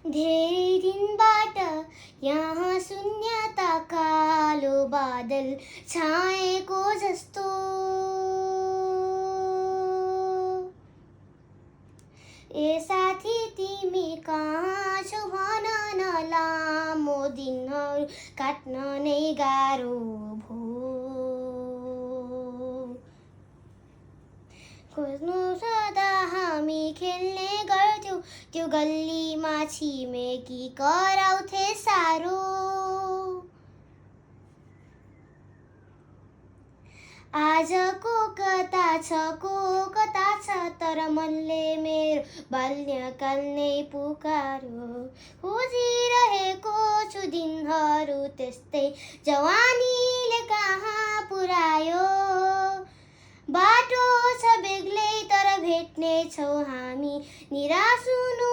धेरै दिनबाट यहाँ शून्यता कालो बादल छाएको जस्तो। ए साथी तिमी कहाँ छौ भन न, लामो दिनहरू काट्न नै गाह्रो भयो। खोज्नु सदा हामी खेल्ने गर्थ्यौँ, त्यो गल्लीमा छिमेकी कराउँथे साह्रो। आजको कता छ को कता छ, तर मनले मेरो बाल्यकाल नै पुकार्यो। खोजिरहेको छु दिनहरू त्यस्तै, जवानीले कहाँ पुर्यायो। बाटो छ बेग्लै तर भेट्ने छौँ हामी, निराश हुनु